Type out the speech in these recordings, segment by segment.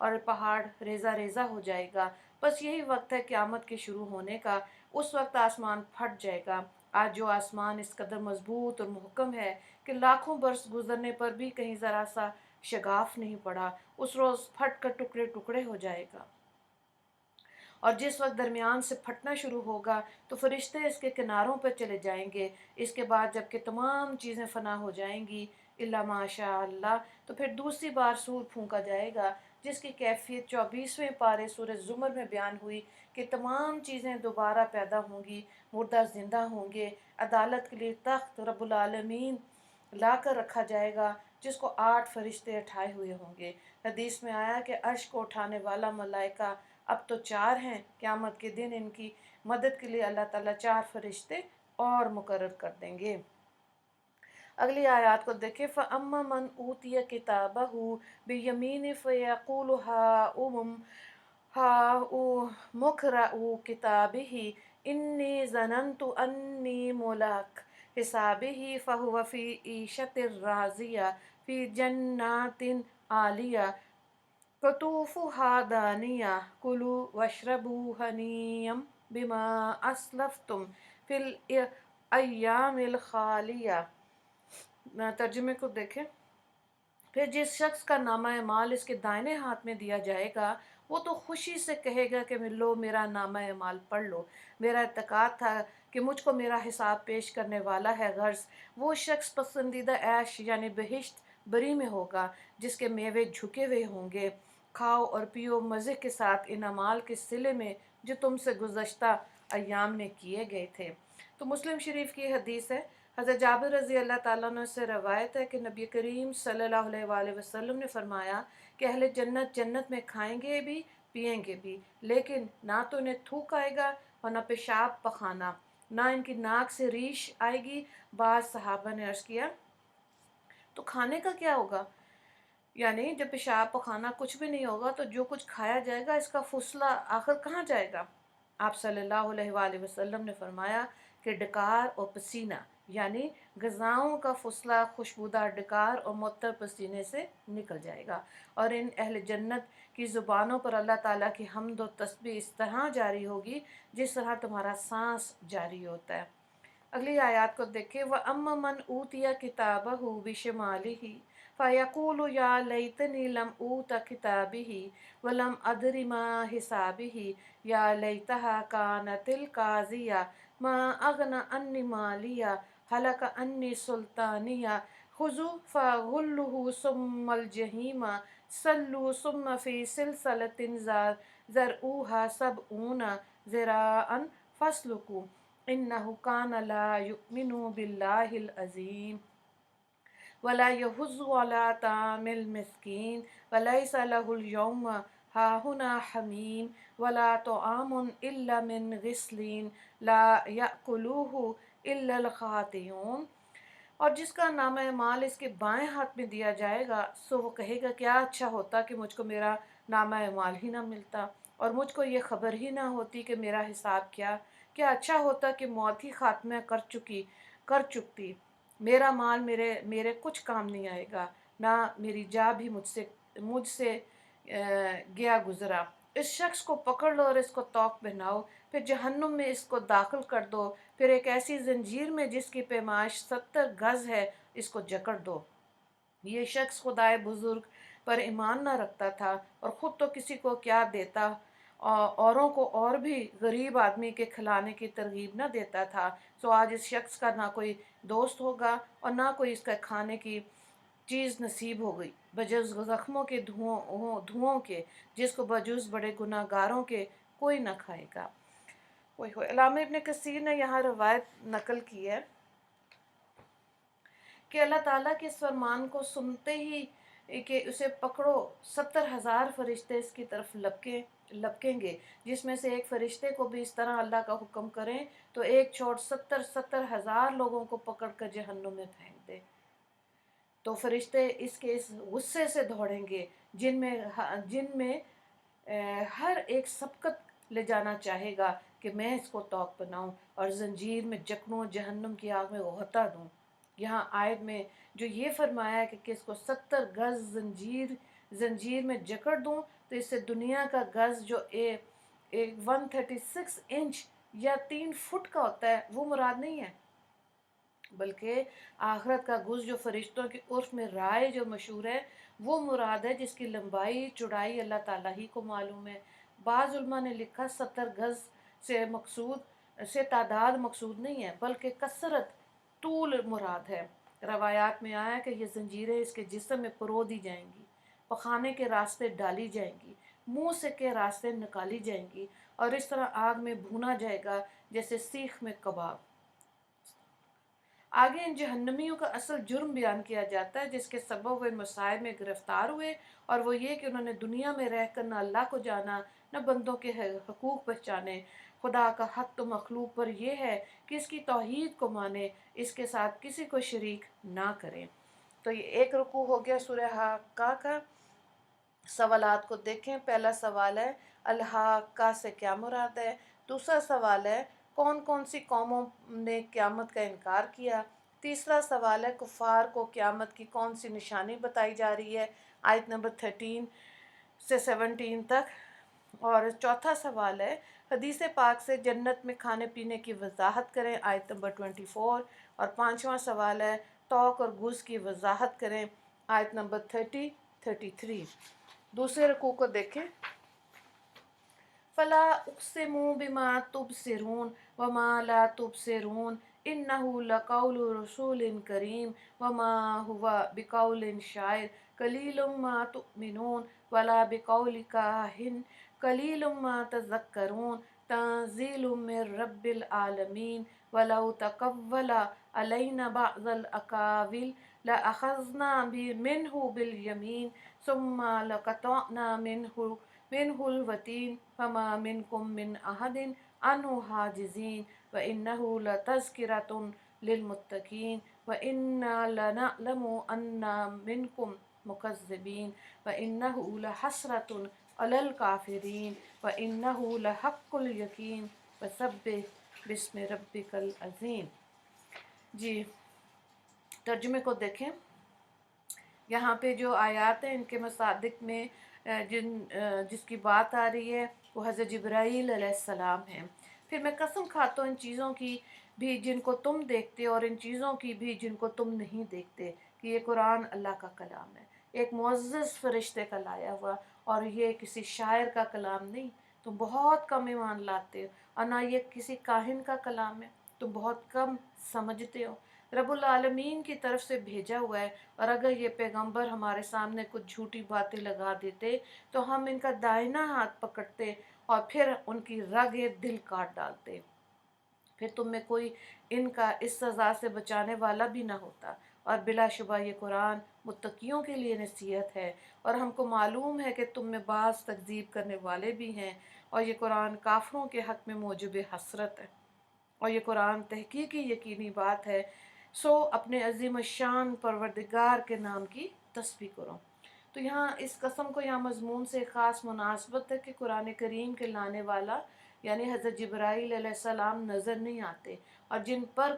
اور پہاڑ ریزہ ریزہ ہو جائے گا۔ بس یہی وقت ہے قیامت کے شروع ہونے کا، اس وقت آسمان پھٹ جائے گا۔ آج جو آسمان اس قدر مضبوط اور محکم ہے کہ لاکھوں برس گزرنے پر بھی کہیں ذرا سا شگاف نہیں پڑا، اس روز پھٹ کر ٹکڑے ٹکڑے ہو جائے گا۔ اور جس وقت درمیان سے پھٹنا شروع ہوگا تو فرشتے اس کے کناروں پر چلے جائیں گے۔ اس کے بعد جب کہ تمام چیزیں فنا ہو جائیں گی الا ماشاء اللہ، تو پھر دوسری بار سور پھونکا جائے گا، جس کی کیفیت 24ویں پارے سورہ زمر میں بیان ہوئی کہ تمام چیزیں دوبارہ پیدا ہوں گی، مردہ زندہ ہوں گے۔ عدالت کے لیے تخت رب العالمین لا کر رکھا جائے گا، جس کو 8 فرشتے اٹھائے ہوئے ہوں گے۔ حدیث میں آیا کہ عرش کو اٹھانے والا ملائکہ اب تو 4 ہیں، قیامت کے دن ان کی مدد کے لیے اللہ تعالیٰ 4 فرشتے اور مقرر کر دیں گے۔ اگلی آیات کو دیکھیں، فَأَمَّا مَنْ أُوتِيَ كِتَابَهُ بِيَمِينِهِ فَيَقُولُ هَاؤُمُ اقْرَءُوا كِتَابِيَهْ إِنِّي ظَنَنْتُ أَنِّي مُلَاقٍ حِسَابِيَهْ فَهُوَ فِي عِيشَةٍ رَاضِيَةٍ فِي جَنَّاتٍ عَالِيَةٍ قطوفها دانیہ کلوا واشربوا ہنیئا بما اسلفتم فی الایام الخالیہ۔ ترجمے کو دیکھیں، پھر جس شخص کا نامہ اعمال اس کے دائنے ہاتھ میں دیا جائے گا وہ تو خوشی سے کہے گا کہ لو میرا نامہ اعمال پڑھ لو، میرا اعتقاد تھا کہ مجھ کو میرا حساب پیش کرنے والا ہے۔ غرض وہ شخص پسندیدہ عیش یعنی بہشت بری میں ہوگا، جس کے میوے جھکے ہوئے ہوں گے۔ کھاؤ اور پیو مزے کے ساتھ ان اعمال کے صلے میں جو تم سے گزشتہ ایام میں کیے گئے تھے۔ تو مسلم شریف کی حدیث ہے، حضرت جابر رضی اللہ تعالیٰ عنہ سے روایت ہے کہ نبی کریم صلی اللہ علیہ وآلہ وسلم نے فرمایا کہ اہل جنت جنت میں کھائیں گے بھی پئیں گے بھی، لیکن نہ تو انہیں تھوک آئے گا اور نہ پیشاب پخانہ، نہ ان کی ناک سے ریش آئے گی۔ بعض صحابہ نے عرض کیا تو کھانے کا کیا ہوگا؟ یعنی جب پیشاب پخانہ کچھ بھی نہیں ہوگا تو جو کچھ کھایا جائے گا اس کا فضلہ آخر کہاں جائے گا؟ آپ صلی اللہ علیہ وآلہ وسلم نے فرمایا کہ ڈکار اور پسینہ، یعنی غذاؤں کا فضلہ خوشبودار ڈکار اور معطر پسینے سے نکل جائے گا، اور ان اہل جنت کی زبانوں پر اللہ تعالیٰ کی حمد و تسبیح اس طرح جاری ہوگی جس طرح تمہارا سانس جاری ہوتا ہے۔ اگلی آیات کو دیکھیں، وَأَمَّا مَنْ أُوتِيَ كِتَابَهُ بِشِمَالِهِ فَيَقُولُ يَا لَيْتَنِي لَمْ أُوتَ كِتَابِيَهْ وَلَمْ أَدْرِ مَا حِسَابِيَهْ يَا لَيْتَهَا كَانَتِ الْقَاضِيَةَ مَا أَغْنَىٰ عَنِّي مَالِيَهْ هَلَكَ عَنِّي سُلْطَانِيَهْ خُذُوهُ فَغُلُّوهُ ثُمَّ الْجَحِيمَ صَلُّوهُ ثُمَّ فِي سِلْسِلَةٍ ذَرْعُهَا 70 ذِرَاعًا فَاسْلُكُوهُ إِنَّهُ كَانَ لَا يُؤْمِنُ بِاللَّهِ الْعَظِيمِ وَلَا يَحُضُّ عَلَىٰ طَعَامِ الْمِسْكِينِ وَلَيْسَ لَهُ الْيَوْمَ هَاهُنَا حَمِيمٌ وَلَا طَعَامٌ إِلَّا مِنْ غِسْلِينٍ لَا يَأْكُلُهُ إِلَّا الْخَاطِئُونَ۔ اور جس کا نامہ اعمال اس کے بائیں ہاتھ میں دیا جائے گا سو وہ کہے گا کیا اچھا ہوتا کہ مجھ کو میرا نامہ اعمال ہی نہ ملتا اور مجھ کو یہ خبر ہی نہ ہوتی کہ میرا حساب کیا اچھا ہوتا کہ موت ہی خاتمہ کر چکتی، میرا مال میرے کچھ کام نہیں آئے گا، نہ میری جا بھی مجھ سے گیا گزرا۔ اس شخص کو پکڑ لو اور اس کو طوق پہناؤ، پھر جہنم میں اس کو داخل کر دو، پھر ایک ایسی زنجیر میں جس کی پیمائش 70 گز ہے اس کو جکڑ دو۔ یہ شخص خدائے بزرگ پر ایمان نہ رکھتا تھا اور خود تو کسی کو کیا دیتا، اوروں کو اور بھی غریب آدمی کے کھلانے کی ترغیب نہ دیتا تھا۔ سو آج اس شخص کا نہ کوئی دوست ہوگا اور نہ کوئی اس کا کھانے کی چیز نصیب ہوگی بجز زخموں کے دھوؤں کے، جس کو بجز بڑے گناہ گاروں کے کوئی نہ کھائے گا۔ علامہ ابن کثیر نے یہاں روایت نقل کی ہے کہ اللہ تعالیٰ کے اس فرمان کو سنتے ہی کہ اسے پکڑو 70,000 فرشتے اس کی طرف لپکیں گے، جس میں سے ایک فرشتے کو بھی اس طرح اللہ کا حکم کریں تو ایک چھوڑ 70,000 لوگوں کو پکڑ کر جہنم میں پھینک دے۔ تو فرشتے اس غصے سے دوڑیں گے جن میں ہر ایک سبقت لے جانا چاہے گا کہ میں اس کو طوق بناؤں اور زنجیر میں جکڑوں، جہنم کی آگ میں غوطہ دوں۔ یہاں آیت میں جو یہ فرمایا ہے کہ اس کو 70 گز زنجیر میں جکڑ دوں تو اس سے دنیا کا گز جو ایک 136 انچ یا 3 فٹ کا ہوتا ہے وہ مراد نہیں ہے، بلکہ آخرت کا گز جو فرشتوں کے عرف میں رائے جو مشہور ہے وہ مراد ہے، جس کی لمبائی چوڑائی اللہ تعالیٰ ہی کو معلوم ہے۔ بعض علماء نے لکھا 70 گز سے تعداد مقصود نہیں ہے، بلکہ کثرت طول مراد ہے۔ روایات میں آیا کہ یہ زنجیریں اس کے جسم میں پرو دی جائیں گی، پخانے کے راستے ڈالی جائیں گی، منہ سے کے راستے نکالی جائیں گی، اور اس طرح آگ میں بھونا جائے گا جیسے سیخ میں کباب۔ آگے ان جہنمیوں کا اصل جرم بیان کیا جاتا ہے جس کے سبب وہ ان مصائب میں گرفتار ہوئے، اور وہ یہ کہ انہوں نے دنیا میں رہ کر نہ اللہ کو جانا، نہ بندوں کے حقوق پہچانے۔ خدا کا حق تو مخلوق پر یہ ہے کہ اس کی توحید کو مانے، اس کے ساتھ کسی کو شریک نہ کریں۔ تو یہ ایک رکوع ہو گیا سورہ حاقہ کا۔ سوالات کو دیکھیں۔ پہلا سوال ہے الحاقہ سے کیا مراد ہے؟ دوسرا سوال ہے کون کون سی قوموں نے قیامت کا انکار کیا؟ تیسرا سوال ہے کفار کو قیامت کی کون سی نشانی بتائی جا رہی ہے؟ آیت نمبر 13 سے 17 تک۔ اور چوتھا سوال ہے حدیث پاک سے جنت میں کھانے پینے کی وضاحت کریں، آیت نمبر 24۔ اور پانچواں سوال ہے توق اور گز کی وضاحت کریں، آیت نمبر 33۔ دوسرے رکوع کو دیکھیں۔ فلا اقسم بما تبصرون وما لا تبصرون انه لقول رسول کریم وما هو بقول شاعر قلیل ما تؤمنون ولا بقول کاہن قلیل ما تذکرون تنزیل من رب العالمین ولو تقول علینا بعض الاقاویل لأخذنا منه بالیمین ثم لقطعنا منه الوتین فما منکم من احد عنه حاجزین وانه لتذکرة للمتقین وإنا لنعلم ان منکم مکذبین وإنه لحسرة علی الکافرین وإنه لحق الیقین فسبح باسم ربک العظیم۔ جی ترجمے کو دیکھیں۔ یہاں پہ جو آیات ہیں ان کے مصادق میں جس کی بات آ رہی ہے وہ حضرت جبرائیل علیہ السلام ہیں۔ پھر میں قسم کھاتا ہوں ان چیزوں کی بھی جن کو تم دیکھتے اور ان چیزوں کی بھی جن کو تم نہیں دیکھتے کہ یہ قرآن اللہ کا کلام ہے، ایک معزز فرشتے کا لایا ہوا، اور یہ کسی شاعر کا کلام نہیں۔ تم بہت کم ایمان لاتے ہو، اور نہ یہ کسی کاہن کا کلام ہے، تم بہت کم سمجھتے ہو۔ رب العالمین کی طرف سے بھیجا ہوا ہے، اور اگر یہ پیغمبر ہمارے سامنے کچھ جھوٹی باتیں لگا دیتے تو ہم ان کا دائنا ہاتھ پکڑتے اور پھر ان کی رگ دل کاٹ ڈالتے، پھر تم میں کوئی ان کا اس سزا سے بچانے والا بھی نہ ہوتا۔ اور بلا شبہ یہ قرآن متقیوں کے لیے نصیحت ہے، اور ہم کو معلوم ہے کہ تم میں بعض تکذیب کرنے والے بھی ہیں، اور یہ قرآن کافروں کے حق میں موجب حسرت ہے، اور یہ قرآن تحقیقی یقینی بات ہے۔ سو اپنے عظیم الشان پروردگار کے نام کی تسبیح کرو۔ تو یہاں اس قسم کو یہاں مضمون سے خاص مناسبت ہے کہ قرآن کریم کے لانے والا یعنی حضرت جبرائیل علیہ السلام نظر نہیں آتے، اور جن پر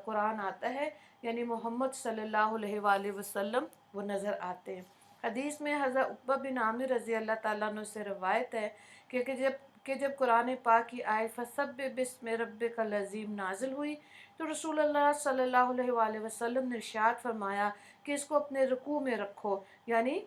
قرآن آتا ہے یعنی محمد صلی اللہ علیہ وآلہ وسلم وہ نظر آتے ہیں۔ حدیث میں حضرت عقبہ بن عامر رضی اللہ تعالیٰ عنہ سے روایت ہے کہ جب قرآن پاک کی آیت فسبح باسم ربک العظیم نازل ہوئی تو رسول اللہ صلی اللہ علیہ وآلہ وسلم نے ارشاد فرمایا کہ اس کو اپنے رکوع میں رکھو، یعنی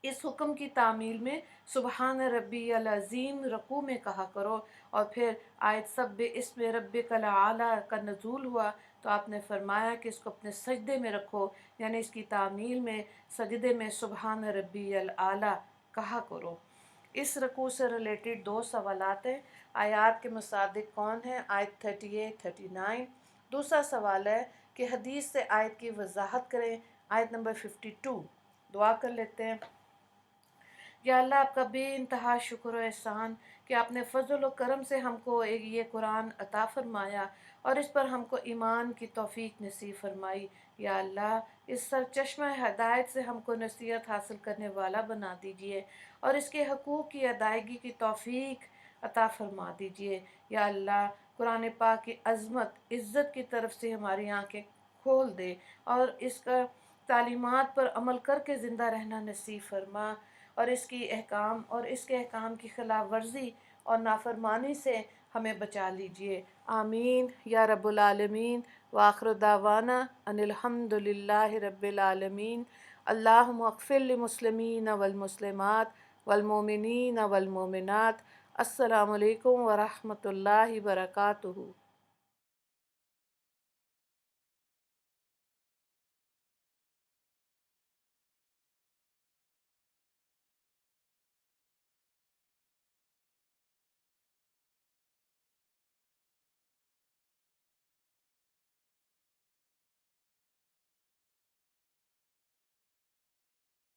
اس حکم کی تعمیل میں سبحان ربی العظیم رکوع میں کہا کرو۔ اور پھر آیت سبح اسم ربک الاعلی کا نزول ہوا تو آپ نے فرمایا کہ اس کو اپنے سجدے میں رکھو، یعنی اس کی تعمیل میں سجدے میں سبحان ربی الاعلی کہا کرو۔ اس رکوع سے ریلیٹڈ دو سوالات ہیں۔ آیات کے مصادق کون ہیں؟ آیت 38 39۔ دوسرا سوال ہے کہ حدیث سے آیت کی وضاحت کریں، آیت نمبر 52۔ دعا کر لیتے ہیں۔ یا اللہ آپ کا بے انتہا شکر و احسان کہ آپ نے فضل و کرم سے ہم کو یہ قرآن عطا فرمایا اور اس پر ہم کو ایمان کی توفیق نصیب فرمائی۔ یا اللہ اس سرچشمہ ہدایت سے ہم کو نصیحت حاصل کرنے والا بنا دیجئے اور اس کے حقوق کی ادائیگی کی توفیق عطا فرما دیجئے۔ یا اللہ قرآن پاک کی عظمت عزت کی طرف سے ہماری آنکھیں کھول دے اور اس کا تعلیمات پر عمل کر کے زندہ رہنا نصیب فرما، اور اس کی احکام اور اس کے احکام کی خلاف ورزی اور نافرمانی سے ہمیں بچا لیجئے، آمین یا رب العالمین۔ وآخر دعوانا ان الحمد للہ رب العالمین۔ اللہم اغفر للمسلمین والمسلمات والمؤمنین والمؤمنات۔ السلام علیکم ورحمۃ اللہ وبرکاتہ۔